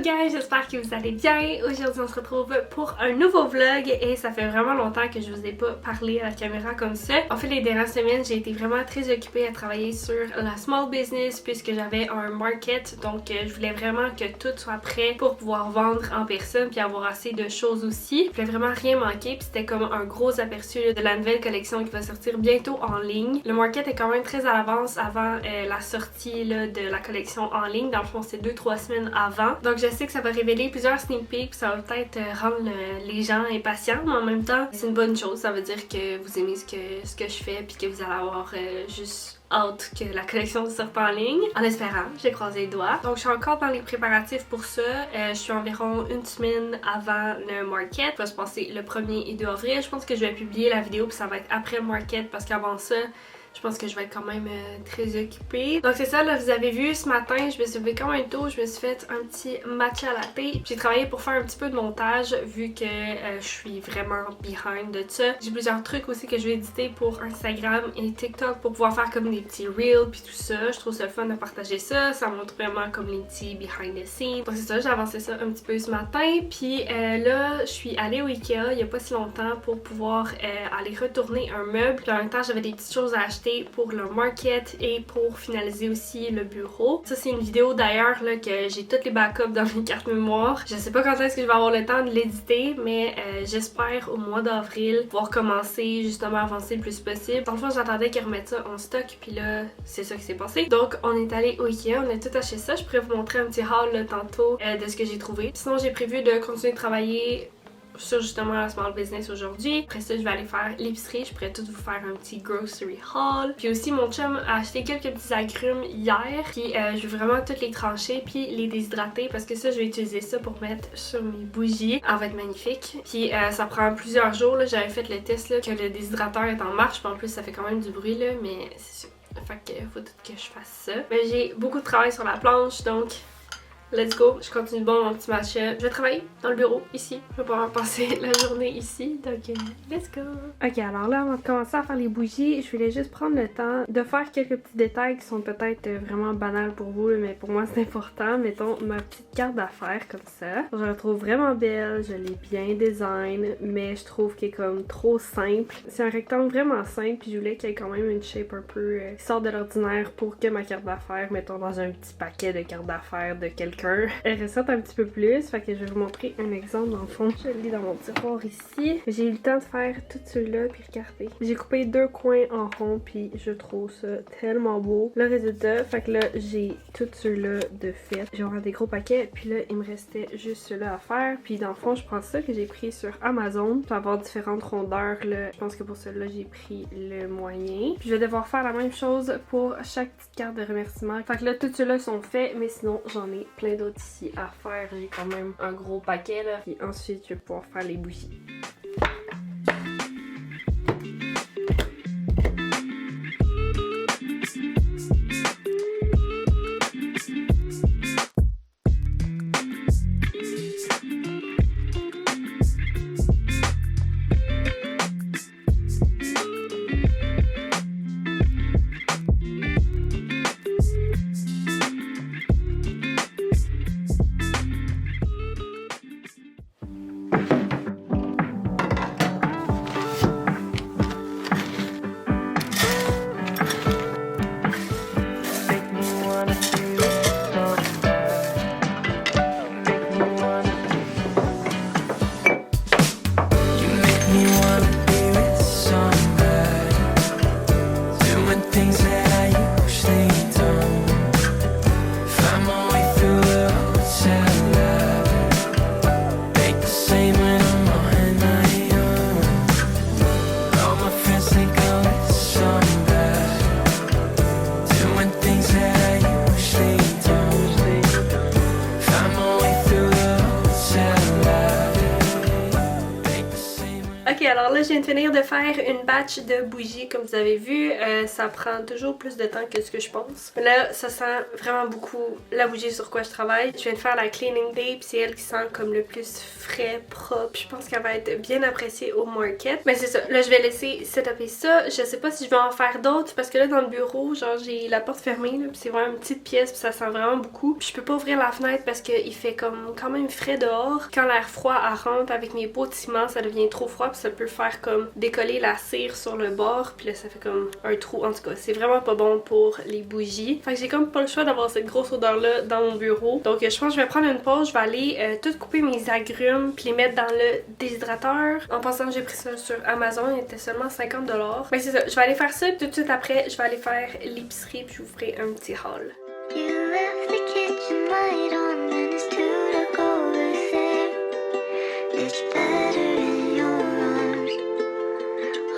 guys, j'espère que vous allez bien. Aujourd'hui on se retrouve pour un nouveau vlog et ça fait vraiment longtemps que je vous ai pas parlé à la caméra comme ça. En fait les dernières semaines j'ai été vraiment très occupée à travailler sur la small business puisque j'avais un market, donc je voulais vraiment que tout soit prêt pour pouvoir vendre en personne puis avoir assez de choses aussi. Je voulais vraiment rien manquer puis c'était comme un gros aperçu de la nouvelle collection qui va sortir bientôt en ligne. Le market est quand même très à l'avance avant la sortie là, de la collection en ligne. Dans le fond c'est 2-3 semaines avant. Donc je sais que ça va révéler plusieurs sneak peeks, ça va peut-être rendre les gens impatients, mais en même temps c'est une bonne chose, ça veut dire que vous aimez ce que je fais puis que vous allez avoir juste hâte que la collection sorte en ligne. En espérant, j'ai croisé les doigts. Donc je suis encore dans les préparatifs pour ça. Je suis environ une semaine avant le market. Ça va se passer le 1er et 2 avril. Je pense que je vais publier la vidéo puis ça va être après le market parce qu'avant ça, je pense que je vais être quand même très occupée. Donc c'est ça, là, vous avez vu ce matin, je me suis levée quand même tôt, je me suis fait un petit matcha latte. J'ai travaillé pour faire un petit peu de montage vu que je suis vraiment behind de ça. J'ai plusieurs trucs aussi que je vais éditer pour Instagram et TikTok pour pouvoir faire comme des petits reels puis tout ça. Je trouve ça fun de partager ça, ça montre vraiment comme les petits behind the scenes. Donc c'est ça, j'ai avancé ça un petit peu ce matin. Puis là, je suis allée au Ikea il y a pas si longtemps pour pouvoir aller retourner un meuble. Puis en même temps, j'avais des petites choses à acheter pour le market et pour finaliser aussi le bureau. Ça c'est une vidéo d'ailleurs là que j'ai toutes les backups dans mes cartes mémoire. Je sais pas quand est-ce que je vais avoir le temps de l'éditer, mais j'espère au mois d'avril pouvoir commencer justement à avancer le plus possible. Dans le fond j'attendais qu'ils remettent ça en stock puis là c'est ça qui s'est passé. Donc on est allé au Ikea, on a tout acheté ça. Je pourrais vous montrer un petit haul là, tantôt de ce que j'ai trouvé. Sinon j'ai prévu de continuer de travailler sur justement la small business aujourd'hui. Après ça, je vais aller faire l'épicerie. Je pourrais tout vous faire un petit grocery haul. Puis aussi, mon chum a acheté quelques petits agrumes hier. Puis je vais vraiment toutes les trancher puis les déshydrater parce que ça, je vais utiliser ça pour mettre sur mes bougies. Ça va être magnifique. Puis ça prend plusieurs jours. J'avais fait le test là, que le déshydrateur est en marche. Puis en plus, ça fait quand même du bruit là, mais c'est sûr. Fait que faut tout que je fasse ça. Mais j'ai beaucoup de travail sur la planche, donc let's go, je continue de boire mon petit matcha. Je vais travailler dans le bureau, ici. Je vais pouvoir passer la journée ici, donc let's go! Ok, alors là, avant de commencer à faire les bougies, je voulais juste prendre le temps de faire quelques petits détails qui sont peut-être vraiment banals pour vous, mais pour moi c'est important. Mettons ma petite carte d'affaires comme ça. Je la trouve vraiment belle, je l'ai bien design, mais je trouve qu'elle est comme trop simple. C'est un rectangle vraiment simple, puis je voulais qu'il y ait quand même une shape un peu qui sort de l'ordinaire pour que ma carte d'affaires, mettons dans un petit paquet de cartes d'affaires de quelqu'un, elle ressorte un petit peu plus. Fait que je vais vous montrer un exemple dans le fond. Je le lis dans mon tiroir ici. J'ai eu le temps de faire tout ceux-là puis regarder. J'ai coupé 2 coins en rond puis je trouve ça tellement beau. Le résultat, fait que là j'ai tout ceux-là de fait. J'ai encore des gros paquets puis là il me restait juste ceux-là à faire. Puis dans le fond je prends ça que j'ai pris sur Amazon pour avoir différentes rondeurs là. Je pense que pour celui-là j'ai pris le moyen. Puis je vais devoir faire la même chose pour chaque petite carte de remerciement. Fait que là tous ceux-là sont faits, mais sinon j'en ai plein d'autres ici à faire. J'ai quand même un gros paquet là. Puis ensuite je vais pouvoir faire les bougies. finir de faire une batch de bougies comme vous avez vu. Ça prend toujours plus de temps que ce que je pense. Mais là, ça sent vraiment beaucoup la bougie sur quoi je travaille. Je viens de faire la cleaning day puis c'est elle qui sent comme le plus frais, propre. Je pense qu'elle va être bien appréciée au market. Mais c'est ça, là je vais laisser setuper ça. Je sais pas si je vais en faire d'autres parce que là dans le bureau, genre j'ai la porte fermée là, puis c'est vraiment une petite pièce puis ça sent vraiment beaucoup. Puis je peux pas ouvrir la fenêtre parce qu'il fait comme quand même frais dehors. Quand l'air froid rentre avec mes pots de ciment, ça devient trop froid puis ça peut faire comme décoller la cire sur le bord puis là ça fait comme un trou. En tout cas, c'est vraiment pas bon pour les bougies. Fait que j'ai comme pas le choix d'avoir cette grosse odeur là dans mon bureau. Donc je pense que je vais prendre une pause, je vais aller tout couper mes agrumes puis les mettre dans le déshydrateur. En passant, j'ai pris ça sur Amazon, il était seulement 50$. Mais c'est ça, je vais aller faire ça puis tout de suite après, je vais aller faire l'épicerie puis je vous ferai un petit haul. You left the kitchen light on and it's 2 to go with it. It's better in your arms.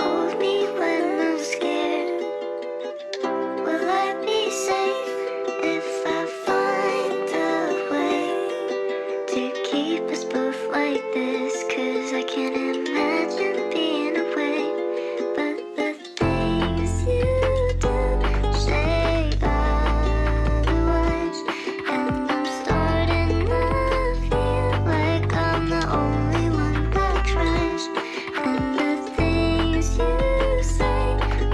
Hold me when I'm scared. Will I be safe if I find a way to keep us both like this? 'Cause I can't imagine being away. But the things you do say otherwise, and I'm starting to feel like I'm the only one that tries. And the things you say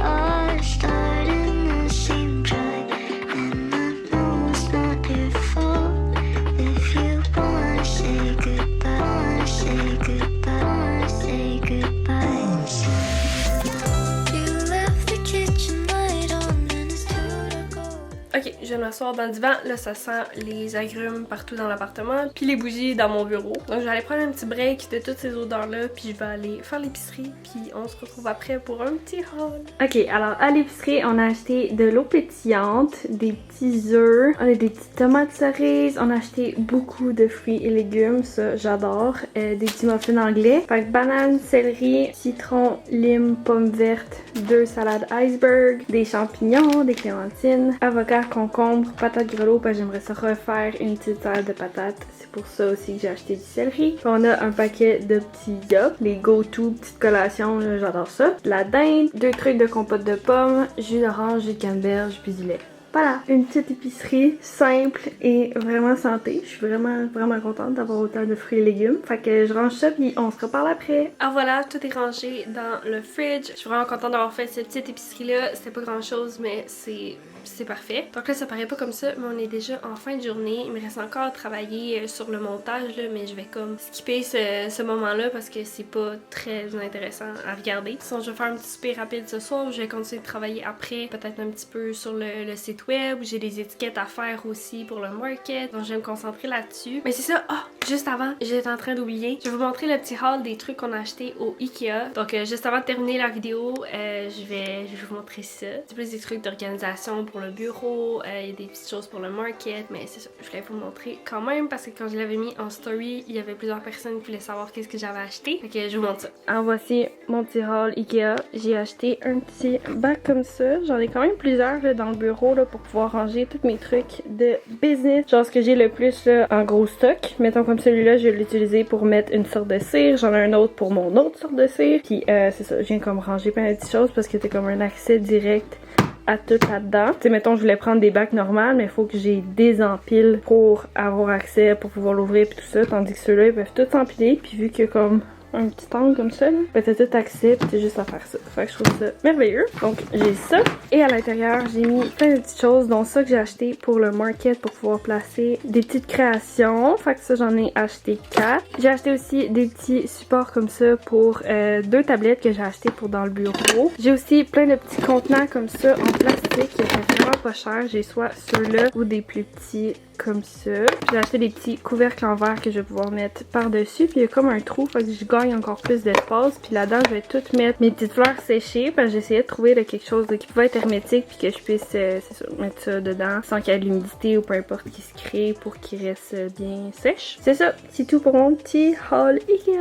are starting to seem dry. And I know it's not your fault if you wanna say goodbye, wanna say goodbye, wanna say goodbye. You left the kitchen light on and it's 2 to go. Ok, je vais m'asseoir dans le divan. Là, ça sent les agrumes partout dans l'appartement, puis les bougies dans mon bureau. Donc, je vais aller prendre un petit break de toutes ces odeurs-là, puis je vais aller faire l'épicerie, puis on se retrouve après pour un petit haul. Ok, alors à l'épicerie, on a acheté de l'eau pétillante, des petits œufs, on a des petites tomates cerises, on a acheté beaucoup de fruits et légumes, ça j'adore, des petits muffins anglais. Fait que banane, céleri, citron, lime, pommes vertes, 2 salades iceberg, des champignons, des clémentines, avocat, concombre, patates grelots, parce que j'aimerais ça refaire une petite salade de patates. C'est pour ça aussi que j'ai acheté du céleri. Puis on a un paquet de petits yop, les go-to petites collations, j'adore ça. La dinde, 2 trucs de compote de pommes, jus d'orange, jus de canneberge, puis du lait. Voilà, une petite épicerie simple et vraiment santé. Je suis vraiment contente d'avoir autant de fruits et légumes. Fait que je range ça puis on se reparle après. Alors voilà, tout est rangé dans le fridge. Je suis vraiment contente d'avoir fait cette petite épicerie là. C'était pas grand chose mais c'est parfait. Donc là ça paraît pas comme ça mais on est déjà en fin de journée. Il me reste encore à travailler sur le montage là, mais je vais comme skipper ce moment là parce que c'est pas très intéressant à regarder. Sinon je vais faire un petit souper rapide ce soir. Je vais continuer de travailler après, peut-être un petit peu sur le site web où j'ai des étiquettes à faire aussi pour le market. Donc je vais me concentrer là-dessus. Mais c'est ça, juste avant, j'étais en train d'oublier. Je vais vous montrer le petit haul des trucs qu'on a acheté au Ikea. Donc juste avant de terminer la vidéo, je vais vous montrer ça. C'est plus des trucs d'organisation pour le bureau, il y a des petites choses pour le market, mais c'est ça, je voulais vous montrer quand même parce que quand je l'avais mis en story, il y avait plusieurs personnes qui voulaient savoir qu'est-ce que j'avais acheté. Fait que je vous montre ça. Alors voici mon petit haul Ikea. J'ai acheté un petit bac comme ça. J'en ai quand même plusieurs là, dans le bureau là, pour pouvoir ranger tous mes trucs de business. Genre ce que j'ai le plus là, en gros stock. Mettons comme celui-là, je vais l'utiliser pour mettre une sorte de cire. J'en ai un autre pour mon autre sorte de cire. Puis c'est ça, je viens comme ranger plein de petites choses parce que c'est comme un accès direct à tout là-dedans. Tu sais, mettons, je voulais prendre des bacs normales, mais il faut que j'ai des empiles pour avoir accès, pour pouvoir l'ouvrir puis tout ça. Tandis que ceux-là, ils peuvent tous s'empiler. Puis vu que comme un petit angle comme ça, là, ben t'as tout accès pis t'as juste à faire ça. Fait que je trouve ça merveilleux. Donc j'ai ça. Et à l'intérieur, j'ai mis plein de petites choses, dont ça que j'ai acheté pour le market pour pouvoir placer des petites créations. Fait que ça, j'en ai acheté 4. J'ai acheté aussi des petits supports comme ça pour 2 tablettes que j'ai acheté pour dans le bureau. J'ai aussi plein de petits contenants comme ça en plastique qui étaient vraiment pas cher. J'ai soit ceux-là ou des plus petits comme ça. J'ai acheté des petits couvercles en verre que je vais pouvoir mettre par-dessus. Puis il y a comme un trou, fait que je gagne encore plus d'espace. Puis là-dedans, je vais tout mettre mes petites fleurs séchées. Parce que j'essayais de trouver là, quelque chose qui pouvait être hermétique. Puis que je puisse c'est ça, mettre ça dedans sans qu'il y ait de l'humidité ou peu importe qui se crée pour qu'il reste bien sèche. C'est ça, c'est tout pour mon petit haul Ikea.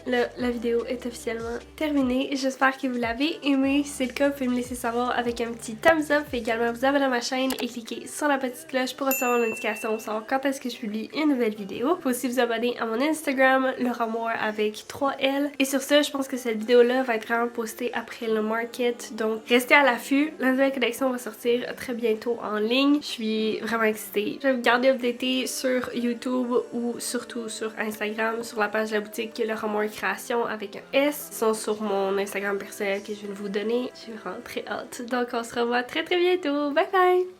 Là, la vidéo est officiellement terminée. J'espère que vous l'avez aimé. Si c'est le cas, vous pouvez me laisser savoir avec un petit thumbs up ça, vous pouvez également vous abonner à ma chaîne et cliquer sur la petite cloche pour recevoir une notification pour savoir quand est-ce que je publie une nouvelle vidéo. Vous pouvez aussi vous abonner à mon Instagram, Laura-Moore avec 3L. Et sur ce, je pense que cette vidéo-là va être vraiment postée après le market, donc restez à l'affût. La nouvelle collection va sortir très bientôt en ligne. Je suis vraiment excitée. Je vais vous garder updaté sur YouTube ou surtout sur Instagram, sur la page de la boutique Laura-Moore Création avec un S. Ils sont sur mon Instagram personnel que je viens de vous donner. J'ai vraiment très hâte. Donc on se revoit très bientôt. Bye bye!